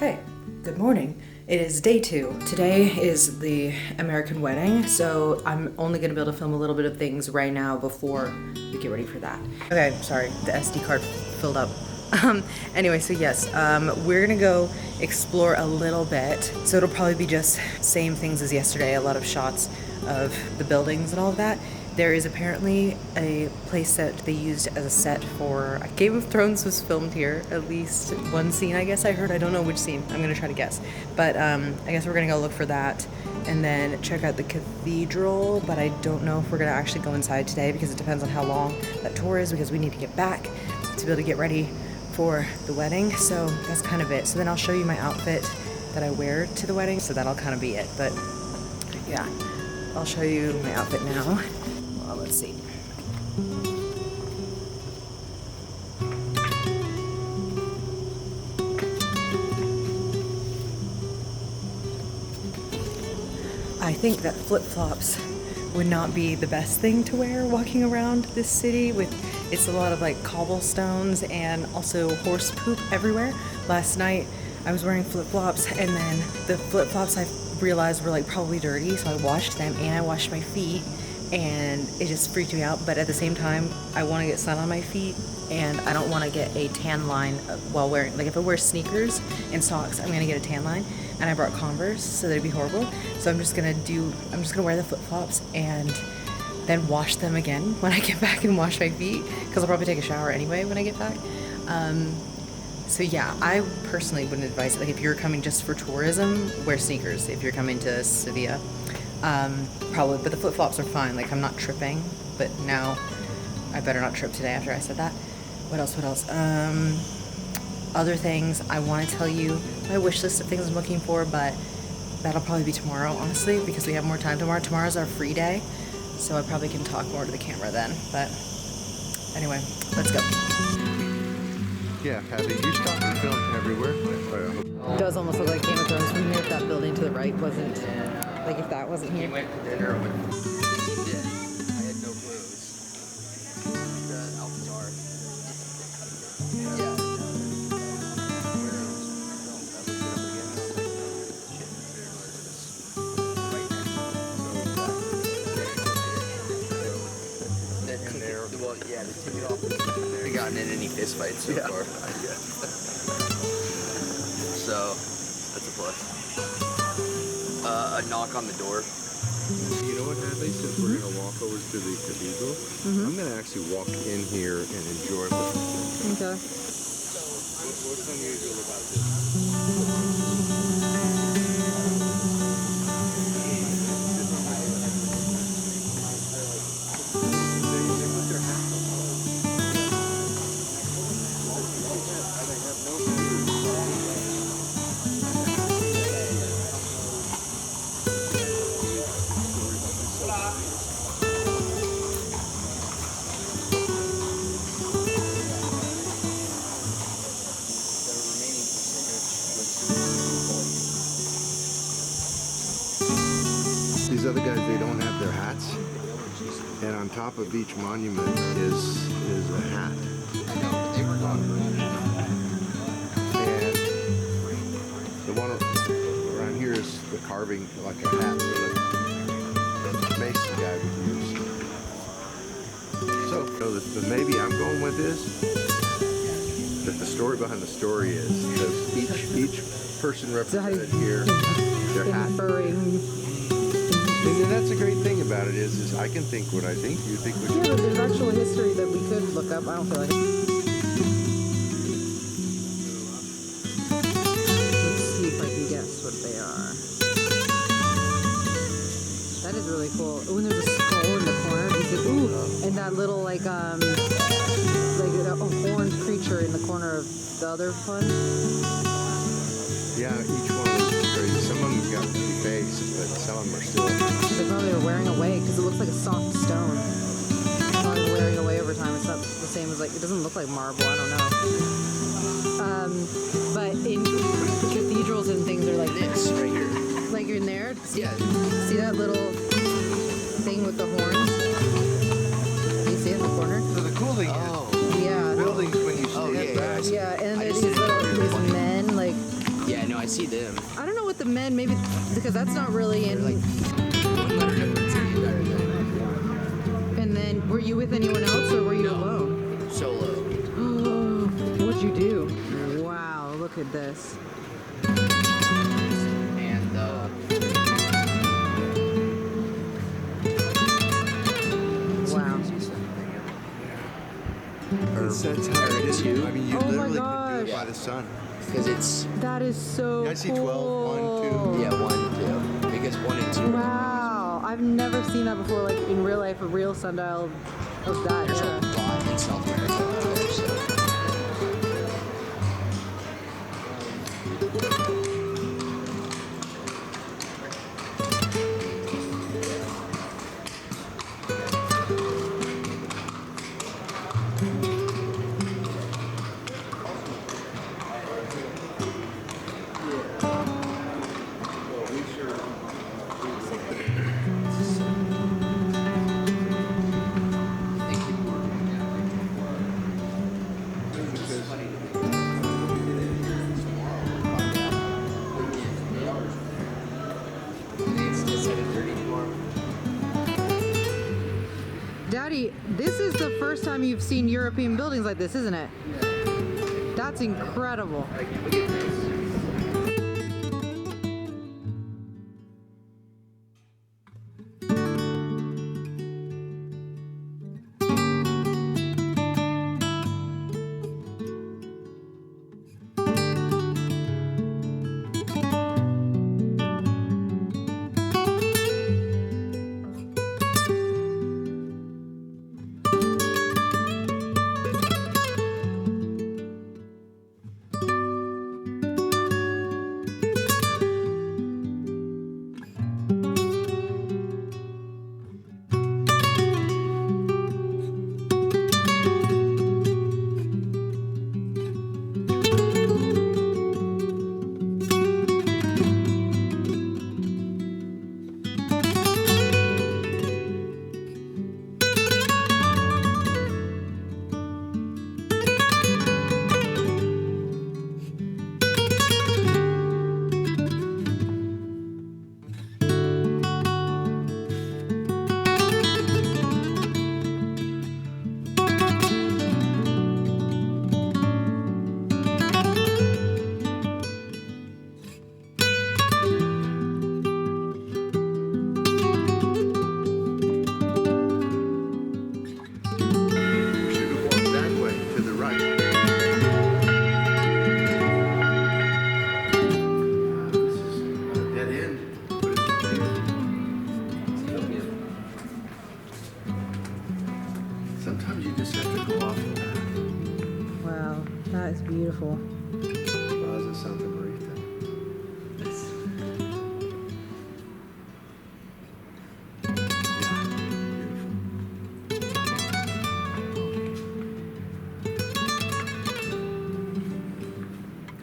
Hey, good morning. It is day 2. Today is the American wedding, so I'm only gonna be able to film a little bit of things right now before we get ready for that. Okay, sorry, the SD card filled up. Anyway, so yes, we're gonna go explore a little bit. So it'll probably be just same things as yesterday, a lot of shots of the buildings and all of that. There is apparently a place that they used as a set for Game of Thrones was filmed here. At least one scene, I guess I heard. I don't know which scene. I'm gonna try to guess. But I guess we're gonna go look for that and then check out the cathedral. But I don't know if we're gonna actually go inside today because it depends on how long that tour is, because we need to get back to be able to get ready for the wedding. So that's kind of it. So then I'll show you my outfit that I wear to the wedding. So that'll kind of be it. But yeah, I'll show you my outfit now. Well, let's see. I think that flip-flops would not be the best thing to wear walking around this city with, it's a lot of like cobblestones and also horse poop everywhere. Last night I was wearing flip-flops and then the flip-flops I realized were like probably dirty, so I washed them and I washed my feet and it just freaked me out. But at the same time, I want to get sun on my feet and I don't want to get a tan line while wearing, like if I wear sneakers and socks, I'm gonna get a tan line. And I brought Converse, so that'd be horrible. So I'm just gonna wear the flip-flops and then wash them again when I get back and wash my feet, because I'll probably take a shower anyway when I get back. So yeah, I personally wouldn't advise it. Like if you're coming just for tourism, wear sneakers. If you're coming to Sevilla, probably, but the flip-flops are fine. Like I'm not tripping, but now I better not trip today after I said that. What else? Other things, I want to tell you my wish list of things I'm looking for, but that'll probably be tomorrow, honestly, because we have more time tomorrow. Tomorrow's our free day, so I probably can talk more to the camera then. But anyway, let's go. Yeah, have they used to film everywhere? It does almost look like Game of Thrones. We knew if that building to the right wasn't, like if that wasn't here. We went to dinner with... Yeah, I had no clues. The Alcazar. Yeah. Well, yeah, they took it off. They gotten in any fist fights so far. So, that's a plus. A knock on the door. You know what, Hadley? Since we're going to walk over to the cathedral, I'm going to actually walk in here and enjoy it. Okay. What's unusual about this? These other guys, they don't have their hats, and on top of each monument is a hat. I know, they were gone. And the one around here is the carving, like a hat that a Mason guy would use. So the maybe I'm going with is that the story behind the story is that each person represented here, their hat. And that's a great thing about it is I can think what I think, you think what you think. Yeah, but there's actual history that we could look up. I don't feel like it. Let's see if I can guess what they are. That is really cool. When there's a skull in the corner, you said, ooh, and that little like a horned creature in the corner of the other one. Yeah, each one is crazy. Some of them got defaced, but some of them are still. They probably are wearing away because it looks like a soft stone. It's probably wearing away over time. It's not the same as like, it doesn't look like marble. I don't know. But in cathedrals and things are like This right here. like you're in there. Yeah. See that little thing with the horns? You see it in the corner? So the cool thing Yeah. is buildings when you stand back. Yeah, and I there's just these didn't know little you were these men like Yeah, no, I see them. I don't know what the men, maybe, because that's not really in. Like one letter difference in you better than. And then, were you with anyone else or were you alone? Solo. What'd you do? Wow, look at this. And Wow. That's how it is. Two. I mean, you Oh my literally can do gosh. it by the sun. because it's That is so I see cool. 12, 1, 2. yeah 1 2 because 1 and 2. Wow, I've never seen that before, like in real life, a real sundial of that There's a era. lot in South America out there, so. Daddy, this is the first time you've seen European buildings like this, isn't it? That's incredible. Sometimes you just have to go off the path. Wow, that is beautiful. Plaza Santa Marita.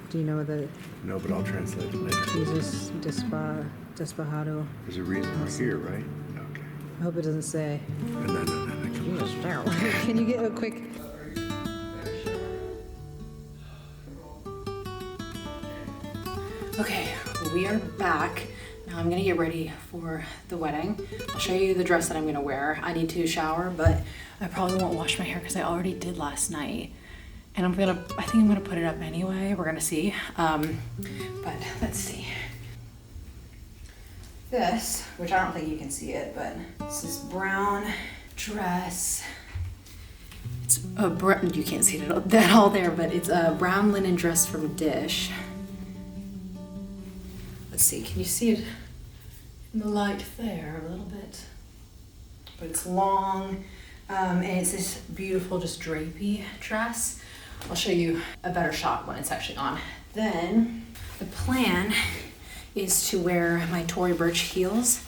Do you know the No, but I'll translate it later. Jesus Despajado? There's a reason we're here, right? Okay. I hope it doesn't say. No. Jesus, can you get a quick? Okay, we are back. Now I'm gonna get ready for the wedding. I'll show you the dress that I'm gonna wear. I need to shower, but I probably won't wash my hair because I already did last night. And I think I'm gonna put it up anyway. We're gonna see. But let's see. This, which I don't think you can see it, but it's this brown dress. It's a you can't see it all there, but it's a brown linen dress from Dish. Let's see, can you see it in the light there a little bit? But it's long, and it's this beautiful, just drapey dress. I'll show you a better shot when it's actually on. Then the plan is to wear my Tory Burch heels,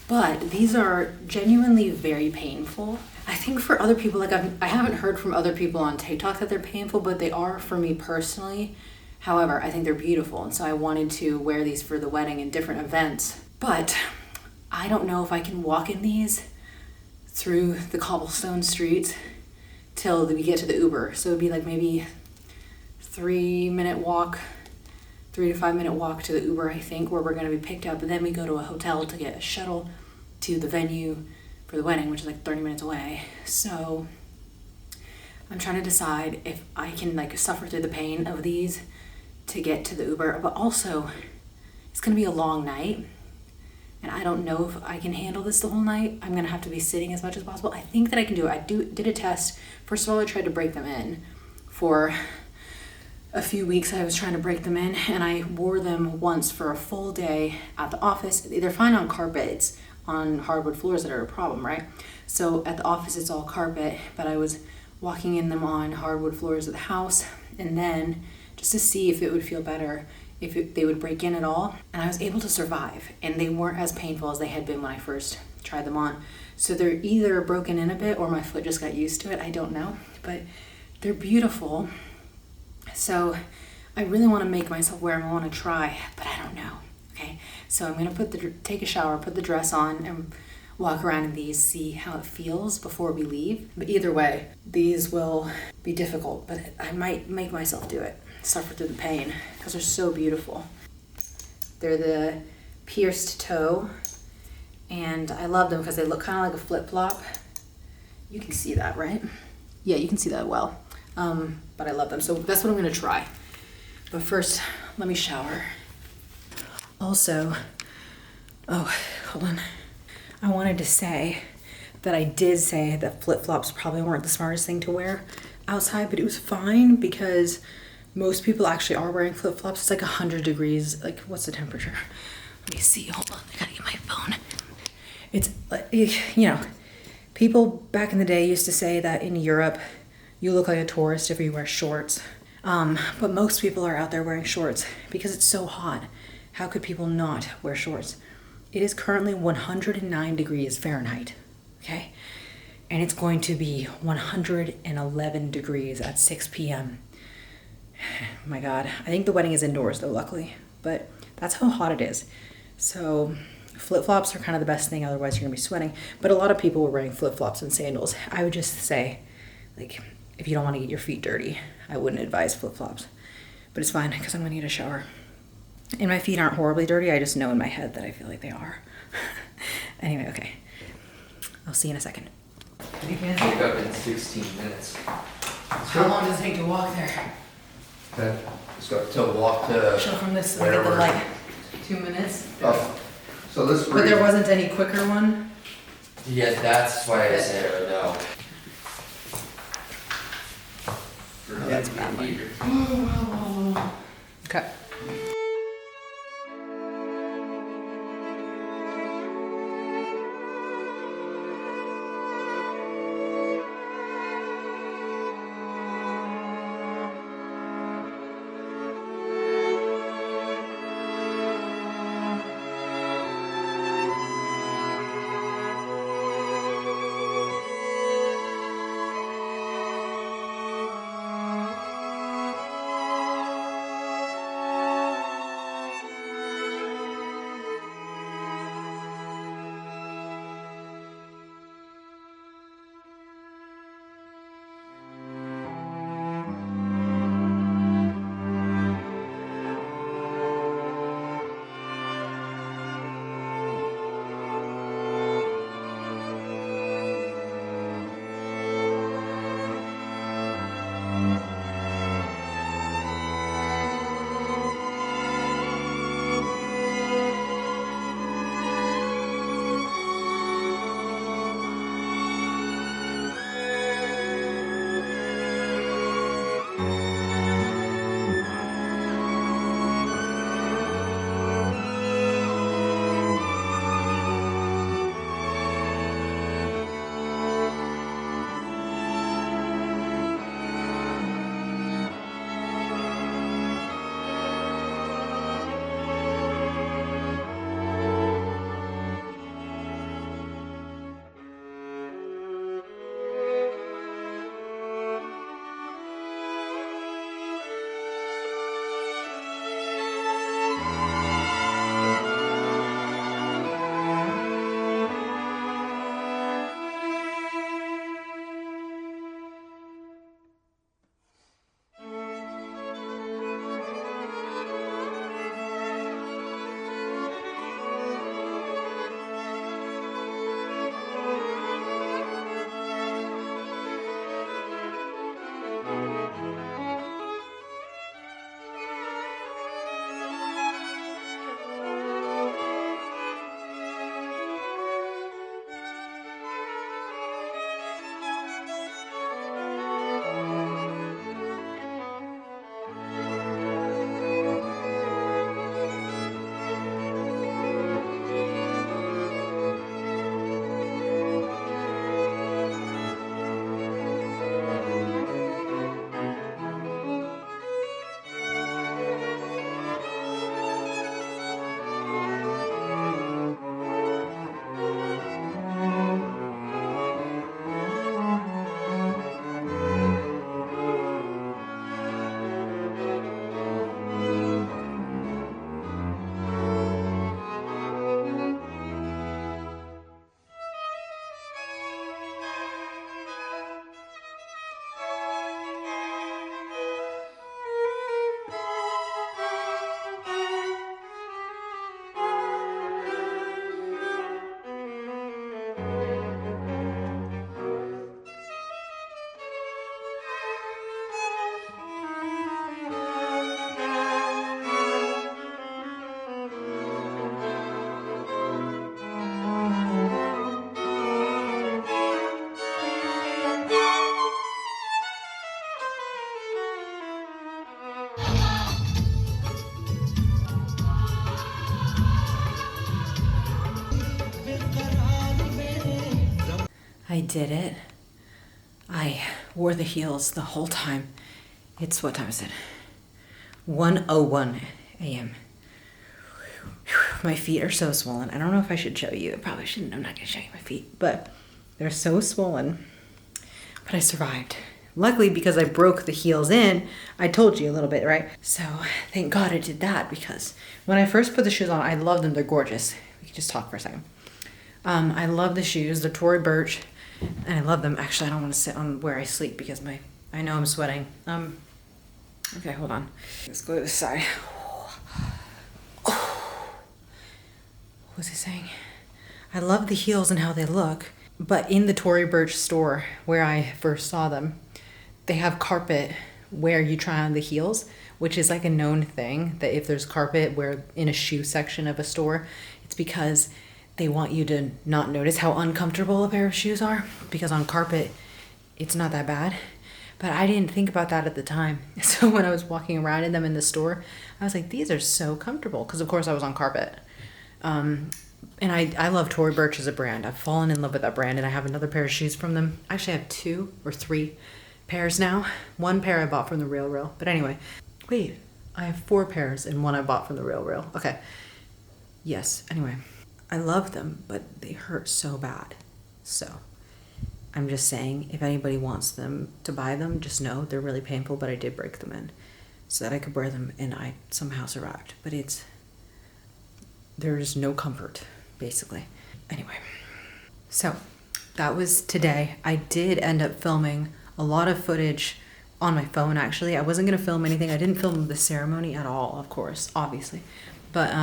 but these are genuinely very painful. I think for other people, like I haven't heard from other people on TikTok that they're painful, but they are for me personally. However, I think they're beautiful, and so I wanted to wear these for the wedding and different events. But I don't know if I can walk in these through the cobblestone streets till we get to the Uber. So it'd be like maybe 3-minute walk 3 to 5 minute walk to the Uber, I think, where we're going to be picked up, and then we go to a hotel to get a shuttle to the venue for the wedding, which is like 30 minutes away. So I'm trying to decide if I can like suffer through the pain of these to get to the Uber, but also it's going to be a long night, and I don't know if I can handle this the whole night. I'm going to have to be sitting as much as possible. I think that I can do it. I did a test. First of all, I tried to break them in for a few weeks. I was trying to break them in, and I wore them once for a full day at the office. They're fine on carpet. It's on hardwood floors that are a problem, right? So at the office it's all carpet, but I was walking in them on hardwood floors at the house, and then just to see if it would feel better, if they would break in at all. And I was able to survive, and they weren't as painful as they had been when I first tried them on. So they're either broken in a bit or my foot just got used to it. I don't know, but they're beautiful. So I really want to make myself wear them. I want to try, but I don't know. Okay, so I'm gonna take a shower, put the dress on, and walk around in these, see how it feels before we leave. But either way, these will be difficult, but I might make myself do it, suffer through the pain, because they're so beautiful. They're the pierced toe, and I love them because they look kind of like a flip-flop. You can see that, right? Yeah, you can see that well. But I love them, so that's what I'm gonna try. But first, let me shower. Also, oh, hold on. I wanted to say that I did say that flip-flops probably weren't the smartest thing to wear outside, but it was fine because most people actually are wearing flip-flops. It's like 100 degrees. Like, what's the temperature? Let me see. Hold on. I gotta get my phone. It's, you know, people back in the day used to say that in Europe, you look like a tourist if you wear shorts. But most people are out there wearing shorts because it's so hot. How could people not wear shorts? It is currently 109 degrees Fahrenheit, okay? And it's going to be 111 degrees at 6 p.m. My God, I think the wedding is indoors though, luckily, but that's how hot it is. So flip-flops are kind of the best thing, otherwise you're gonna be sweating. But a lot of people were wearing flip-flops and sandals. I would just say, like, if you don't wanna get your feet dirty, I wouldn't advise flip-flops. But it's fine, because I'm gonna get a shower. And my feet aren't horribly dirty, I just know in my head that I feel like they are. Anyway, okay. I'll see you in a second. You can wake up in 16 minutes. How long does it take to walk there? Okay. Let's go to walk to Show from this, look at the light. 2 minutes? Oh, so this. But there wasn't any quicker one? Yeah, that's why I said no. That's bad one. Okay. I did it. I wore the heels the whole time. It's, what time is it? 1:01 a.m. My feet are so swollen. I don't know if I should show you. I probably shouldn't. I'm not gonna show you my feet, but they're so swollen. But I survived. Luckily, because I broke the heels in, I told you a little bit, right? So thank God I did that, because when I first put the shoes on, I love them. They're gorgeous. We can just talk for a second. I love the shoes. They're Tory Burch, and I love them. Actually, I don't want to sit on where I sleep because I know I'm sweating. Okay, hold on. Let's go to the side. What was I saying? I love the heels and how they look, but in the Tory Burch store where I first saw them, they have carpet where you try on the heels, which is like a known thing, that if there's carpet where in a shoe section of a store, it's because they want you to not notice how uncomfortable a pair of shoes are, because on carpet, it's not that bad. But I didn't think about that at the time. So when I was walking around in them in the store, I was like, these are so comfortable, because of course I was on carpet. And I love Tory Burch as a brand. I've fallen in love with that brand, and I have another pair of shoes from them. Actually, I have 2 or 3 pairs now. 1 pair I bought from the Real. But anyway, wait, I have 4 pairs and 1 I bought from the Real. Okay. Yes, anyway. I love them, but they hurt so bad. So I'm just saying, if anybody wants them to buy them, just know they're really painful, but I did break them in so that I could wear them, and I somehow survived. But there's no comfort, basically. Anyway, so that was today. I did end up filming a lot of footage on my phone, actually. I wasn't going to film anything. I didn't film the ceremony at all, of course, obviously. But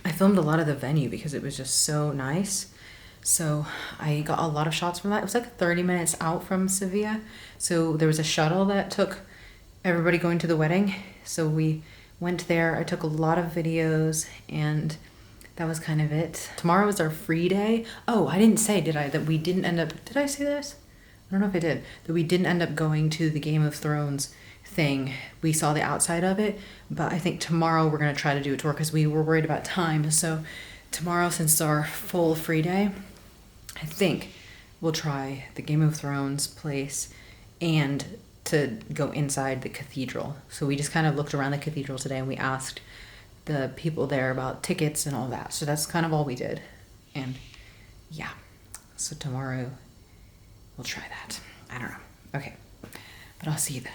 I filmed a lot of the venue because it was just so nice. So I got a lot of shots from that. It was like 30 minutes out from Sevilla. So there was a shuttle that took everybody going to the wedding. So we went there. I took a lot of videos, and that was kind of it. Tomorrow is our free day. Oh, I didn't say, did I, that we didn't end up, did I say this? I don't know if I did. That we didn't end up going to the Game of Thrones thing. We saw the outside of it, but I think tomorrow we're going to try to do a tour because we were worried about time. So tomorrow, since it's our full free day, I think we'll try the Game of Thrones place and to go inside the cathedral. So we just kind of looked around the cathedral today, and we asked the people there about tickets and all that. So that's kind of all we did. And yeah, so tomorrow we'll try that. I don't know. Okay, but I'll see you then.